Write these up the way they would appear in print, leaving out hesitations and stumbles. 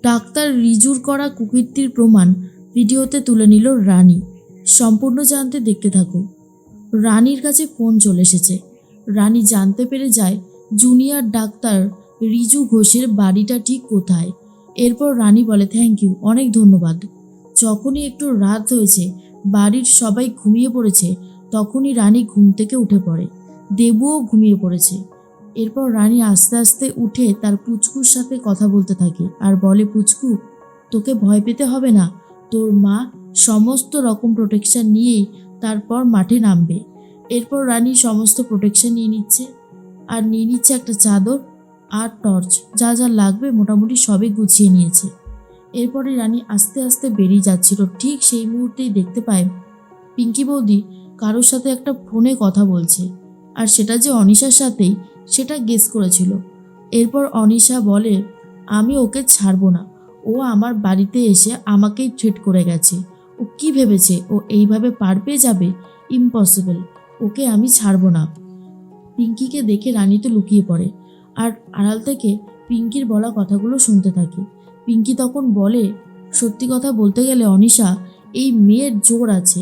Doctor রিজুর করা কুকীর্তির প্রমাণ ভিডিওতে তুলে নিল রানী। সম্পূর্ণ জানতে দেখতে থাকো। রানীর কাছে ফোন চলে এসেছে। রানী জানতে পেরে যায় জুনিয়র ডাক্তার রিজু ঘোষের বাড়িটা ঠিক কোথায়। এরপর রানী বলে, থ্যাংক ইউ, অনেক ধন্যবাদ। যখনই একটু রাত হয়েছে, বাড়ির সবাই ঘুমিয়ে পড়েছে, তখনই রানী ঘুম থেকে উঠে পড়ে। দেবুও ঘুমিয়ে পড়েছে। এরপর রানী আস্তে আস্তে উঠে তার পুচকুর সাথে কথা বলতে থাকে আর বলে, পুচকু, তোকে ভয় পেতে হবে না। তোর মা সমস্ত রকম প্রোটেকশন নিয়েই তারপর মাঠে নামবে। এরপর রানী সমস্ত প্রোটেকশন নিয়ে নিচ্ছে একটা চাদর আর টর্চ, যা যা লাগবে মোটামুটি সবই গুছিয়ে নিয়েছে। এরপরে রানী আস্তে আস্তে বেরিয়ে যাচ্ছিল। ঠিক সেই মুহূর্তেই দেখতে পায় পিঙ্কি বৌদি কারোর সাথে একটা ফোনে কথা বলছে, আর সেটা যে অনিশার সাথেই সেটা গেস করেছিল। এরপর অনিশা বলে, আমি ওকে ছাড়বো না। ও আমার বাড়িতে এসে আমাকেই থ্রেট করে গেছে। ও কি ভেবেছে ও এইভাবে পার পেয়ে যাবে? ইম্পসিবল, ওকে আমি ছাড়বো না। পিঙ্কিকে দেখে রানী তো লুকিয়ে পড়ে আর আড়াল থেকে পিঙ্কির বলা কথাগুলো শুনতে থাকে। পিঙ্কি তখন বলে, সত্যি কথা বলতে গেলে অনিশা, এই মেয়ের জোর আছে।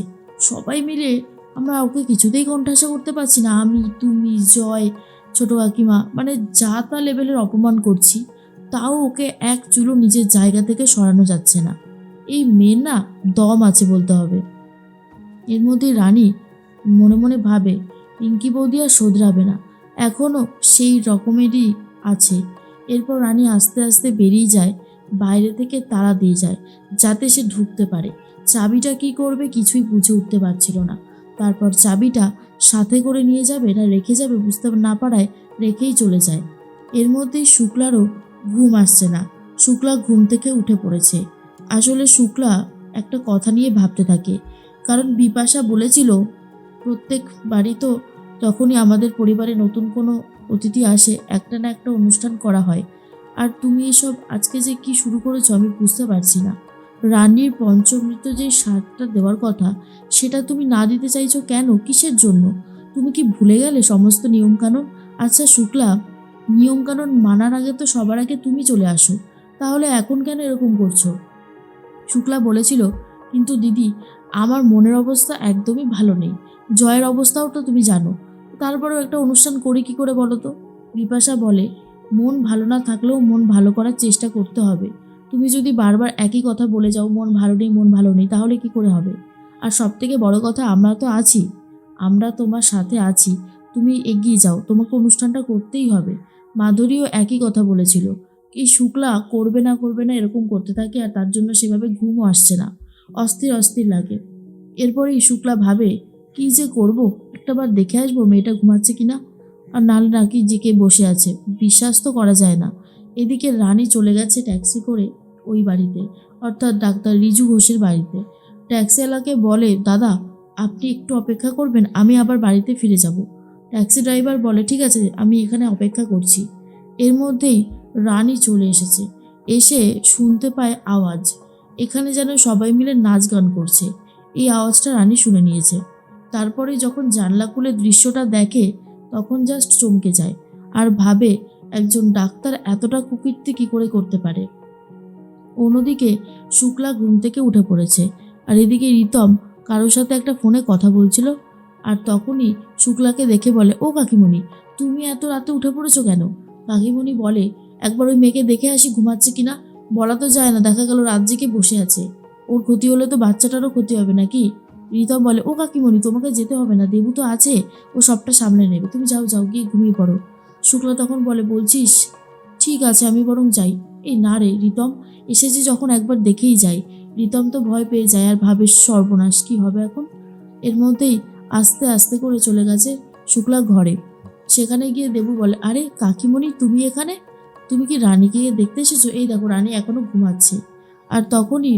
সবাই মিলে আমরা ওকে কিছুতেই কোণঠাসা করতে পারছি না। আমি, তুমি, জয়, ছোট কাকিমা, মানে যা তা লেভেলের অপমান করছি, তাও ওকে এক চুলো নিজের জায়গা থেকে সরানো যাচ্ছে না। এই মেয়ের না দম আছে বলতে হবে। এর মধ্যে রানী মনে মনে ভাবে, পিঙ্কি বৌদি আর শোধরাবে না, এখনও সেই রকমেরই আছে। এরপর রানী আস্তে আস্তে বেরিয়ে যায়, বাইরে থেকে তালা দিয়ে যায় যাতে সে ঢুকতে পারে। চাবিটা কি করবে কিছুই বুঝে উঠতে পারছিল না। তারপর চাবিটা সাথে করে নিয়ে যাবে না রেখে যাবে বুঝতে না পারায় রেখেই চলে যায়। এর মধ্যেই শুক্লারও ঘুম আসছে না। শুক্লা ঘুম থেকে উঠে পড়েছে। আসলে শুক্লা একটা কথা নিয়ে ভাবতে থাকে, কারণ বিপাশা বলেছিল প্রত্যেক বাড়ি তো যখনই আমাদের পরিবারে নতুন কোনো অতিথি আসে একটা না একটা অনুষ্ঠান করা হয়, আর তুমি এসব আজকে যে কি শুরু করেছো আমি বুঝতে পারছি না। রানীর পঞ্চমৃত্য যে স্বাদটা দেওয়ার কথা সেটা তুমি না দিতে চাইছো কেন? কিসের জন্য? তুমি কি ভুলে গেলে সমস্ত নিয়মকানুন? আচ্ছা শুক্লা, নিয়মকানুন মানার আগে তো সবার আগে তুমি চলে আসো, তাহলে এখন কেন এরকম করছো? শুক্লা বলেছিল, কিন্তু দিদি, আমার মনের অবস্থা একদমই ভালো নেই। জয়ের অবস্থাও তো তুমি জানো, তারপরেও একটা অনুষ্ঠান করি কি করে বলো তো? বিপাশা বলে, মন ভালো না থাকলেও মন ভালো করার চেষ্টা করতে হবে। তুমি যদি বারবার একই কথা বলে যাও, মন ভালো নেই মন ভালো নেই, তাহলে কি করে হবে? আর সব থেকে বড় কথা, আমরা তো আছি, আমরা তোমার সাথে আছি। তুমি এগিয়ে যাও, তোমাকে অনুষ্ঠানটা করতেই হবে। মাধুরীও একই কথা বলেছিল। এই শুক্লা করবে না করবে না এরকম করতে থাকে, আর তার জন্য সেভাবে ঘুমও আসছে না, অস্থির অস্থির লাগে। এরপরেই শুক্লা ভাবে, কি যে করব, একটাবার দেখে আসবো মেয়েটা ঘুমাচ্ছে কিনা, আর নালে নাকি জেকে বসে আছে, বিশ্বাস তো করা যায় না। এদিকে রানী চলে গেছে ট্যাক্সি করে ওই বাড়িতে, অর্থাৎ ডাক্তার রিজু ঘোষের বাড়িতে। ট্যাক্সিওয়ালাকে বলে, দাদা আপনি একটু অপেক্ষা করবেন, আমি আবার বাড়িতে ফিরে যাব। ট্যাক্সি ড্রাইভার বলে, ঠিক আছে, আমি এখানে অপেক্ষা করছি। এর মধ্যেই রানী চলে এসেছে। এসে শুনতে পায় আওয়াজ, এখানে যেন সবাই মিলে নাচ গান করছে। এই আওয়াজটা রানী শুনে নিয়েছে। তারপরে যখন জানলা খুলে দৃশ্যটা দেখে তখন জাস্ট চমকে যায় আর ভাবে, একজন ডাক্তার এতটা কুকীর্তি কী করে করতে পারে। অন্যদিকে শুক্লা ঘুম থেকে উঠে পড়েছে, আর এদিকে রিতম কারোর সাথে একটা ফোনে কথা বলছিল। আর তখনই শুক্লাকে দেখে বলে, ও কাকিমণি, তুমি এত রাতে উঠে পড়েছো কেন? কাকিমণি বলে, একবার ওই মেয়েকে দেখে আসি ঘুমাচ্ছে কিনা। বলা তো যায় না, দেখা গেল রাত জেগে বসে আছে, ওর ক্ষতি হলে তো বাচ্চাটারও ক্ষতি হবে নাকি? রিতম বলে, ও কাকিমণি, তোমাকে যেতে হবে না, দেবু তো আছে, ও সবটা সামলে নেবে, তুমি যাও যাও গিয়ে ঘুমিয়ে পড়ো। শুক্লা তখন বলে, বলছিস? ঠিক আছে, আমি বরং যাই। এই না রে রিতম, এসেছে যখন একবার দেখেই যাই। রিতম তো ভয় পেয়ে যায় আর ভাবে, সর্বনাশ, কি হবে এখন? এর মধ্যেই আস্তে আস্তে করে চলে গেছে শুক্লা ঘরে। সেখানে গিয়ে দেবু বলে, আরে কাকিমণি, তুমি এখানে? তুমি কি রানীকে দেখতে এসেছো? এই দেখো রানী এখনো ঘুমাচ্ছে। আর তখনই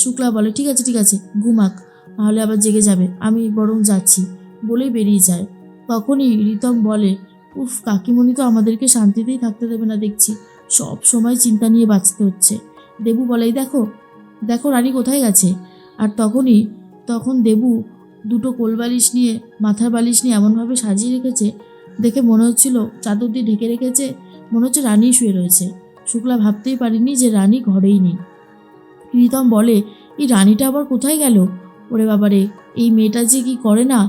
শুক্লা বলে, ঠিক আছে ঠিক আছে, ঘুমাক, নাহলে আবার জেগে যাবে, আমি বরং যাচ্ছি, বলেই বেরিয়ে যায়। তখনই রিতম বলে, উফ, কাকিমণি তো আমাদেরকে শান্তিতেই থাকতে দেবে না দেখছি, সব সময় চিন্তা নিয়ে বাঁচতে হচ্ছে। দেবু বলে, এই দেখো দেখো রানী কোথায় গেছে। আর তখন দেবু দুটো কোলবালিশ নিয়ে, মাথার বালিশ নিয়ে এমনভাবে সাজিয়ে রেখেছে, দেখে মনে হচ্ছিল চাদর দিয়ে ঢেকে রেখেছে, মনে হচ্ছে রানী শুয়ে রয়েছে। শুক্লা ভাবতেই পারেনি যে রানী ঘরেই নেই। প্রীতম বলে, এই রানীটা আবার কোথায় গেল? ওরে বাবারে, এই মেয়েটা যে কি করে না,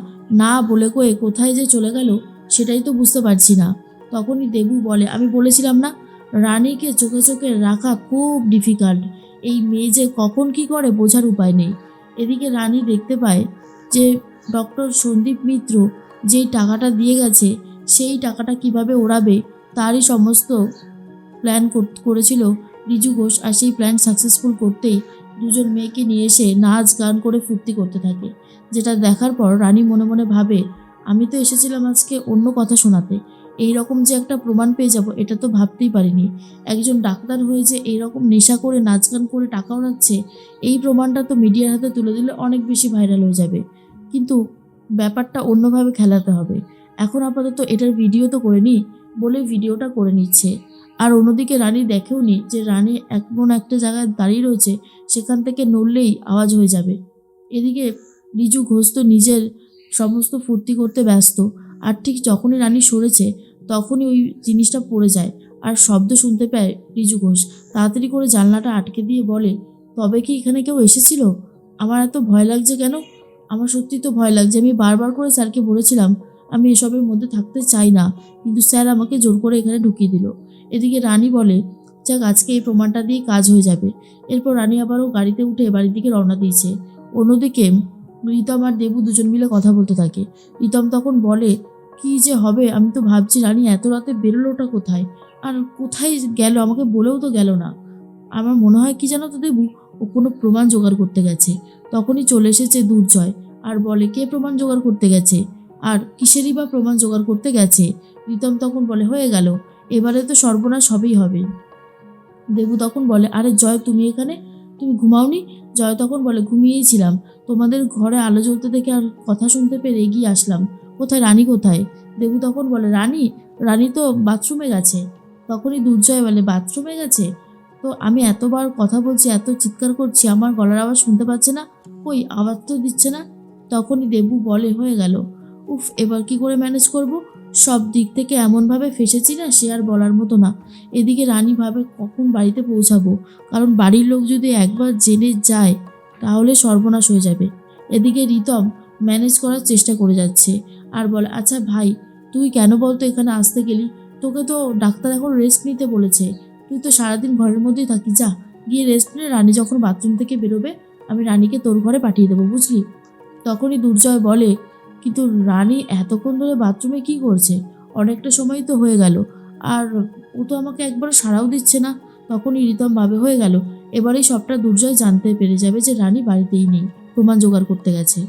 না বলে কয়ে কোথায় যে চলে গেল সেটাই তো বুঝতে পারছি না। তখনই দেবু বলে, আমি বলেছিলাম না, রানীকে চোখে চোখে রাখা খুব ডিফিকাল্ট। এই মেয়ে যে কখন কি করে বোঝার উপায় নেই। এদিকে রানী দেখতে পায় যে ডক্টর সন্দীপ মিত্র যেই টাকাটা দিয়ে গেছে সেই টাকাটা কিভাবে ওড়াবে তারই সমস্ত প্ল্যান করেছিল রিজু ঘোষ। আর সেই প্ল্যান সাকসেসফুল করতেই দুজন মেয়েকে নিয়ে এসে নাচ গান করে ফুর্তি করতে থাকে। যেটা দেখার পর রানী মনে মনে ভাবে, আমি তো এসেছিলাম আজকে অন্য কথা শোনাতে, এই রকম যে একটা প্রমাণ পেয়ে যাব এটা তো ভাবতেই পারিনি। একজন ডাক্তার হয়ে যে এইরকম নেশা করে নাচ গান করে টাকা ওড়াচ্ছে, এই প্রমাণটা তো মিডিয়ার হাতে তুলে দিলে অনেক বেশি ভাইরাল হয়ে যাবে। কিন্তু ব্যাপারটা অন্যভাবে খেলাতে হবে। এখন আপাতত এটার ভিডিও তো করে নিই বলে ভিডিওটা করে নিচ্ছে। আর অন্যদিকে রানী দেখেও নি যে রানী এমন একটা জায়গায় দাঁড়িয়ে রয়েছে, সেখান থেকে নড়লেই আওয়াজ হয়ে যাবে। এদিকে রিজু ঘোষ তো নিজের সমস্ত ফুর্তি করতে ব্যস্ত। আর ঠিক যখনই রানী সরেছে তখনই ওই জিনিসটা পড়ে যায় আর শব্দ শুনতে পায় রিজু ঘোষ। তাড়াতাড়ি করে জানলাটা আটকে দিয়ে বলে, তবে কি এখানে কেউ এসেছিল? আমার এত ভয় লাগছে কেন? আমার সত্যি তো ভয় লাগছে। আমি বারবার করে স্যারকে বলেছিলাম আমি এসবের মধ্যে থাকতে চাই না, কিন্তু স্যার আমাকে জোর করে এখানে ঢুকিয়ে দিল। এদিকে রানী বলে, যাক আজকে এই প্রমাণটা দিয়ে কাজ হয়ে যাবে। এরপর রানী আবারও গাড়িতে উঠে বাড়ির দিকে রওনা দিয়েছে। অন্যদিকে রিতম আর দেবু দুজন মিলে কথা বলতে থাকে। রিতম তখন বলে, কি যে হবে, আমি তো ভাবছি রানী এত রাতে বেরোলোটা কোথায়, আর কোথায় গেল, আমাকে বলেও তো গেল না। আমার মনে হয় কি জানো তো দেবু, ও কোনো প্রমাণ জোগাড় করতে গেছে। তখনই চলে এসেছে দুর্জয় আর বলে, কে প্রমাণ জোগাড় করতে গেছে, আর কিসেরই বা প্রমাণ জোগাড় করতে গেছে? রিতম তখন বলে, হয়ে গেল, এবারে তো সর্বনাশ হবেই হবে। দেবু তখন বলে, আরে জয় তুমি এখানে, তুমি ঘুমাওনি? জয় তখন বলে, ঘুমিয়েই ছিলাম, তোমাদের ঘরে আলো জ্বলতে দেখে আর কথা শুনতে পেরে এগিয়ে আসলাম। কোথায় রানী কোথায়? দেবু তখন বলে, রানী রানী তো বাথরুমে গেছে। তখনই দুর্জয় বলে, বাথরুমে গেছে? তো আমি এতবার কথা বলছি, এত চিৎকার করছি, আমার গলার আওয়াজ শুনতে পাচ্ছে না? কই আওয়াজ তো দিচ্ছে না। তখনই দেবু বলে, হয়ে গেল, উফ এবার কি করে ম্যানেজ করব? সব দিক থেকে এমনভাবে ফেসেছি না, সে আর বলার মতো না। এদিকে রানী ভাবে কখন বাড়িতে পৌঁছাবো, কারণ বাড়ির লোক যদি একবার জেনে যায় তাহলে সর্বনাশ হয়ে যাবে। এদিকে রিতম ম্যানেজ করার চেষ্টা করে যাচ্ছে আর বলে, আচ্ছা ভাই তুই কেন বলতো এখানে আসতে গেলি? তোকে তো ডাক্তার এখন রেস্ট নিতে বলেছে, তুই তো সারাদিন ঘরের মধ্যেই থাকি, যা গিয়ে রেস্ট নে, রানী যখন বাথরুম থেকে বেরোবে আমি রানীকে তোর ঘরে পাঠিয়ে দেবো, বুঝলি? তখনই দুর্জয় বলে, কিন্তু রানী এতক্ষণ ধরে বাথরুমে কি করছে? অনেকটা সময় তো হয়ে গেল, আর ও তো আমাকে একবার সাড়াও দিচ্ছে না। তখনই রিতম ভাবে, হয়ে গেল, এবারেই সবটা দুর্জয় জানতে পেরে যাবে যে রানী বাড়িতেই নেই, প্রমাণ জোগাড় করতে গেছে।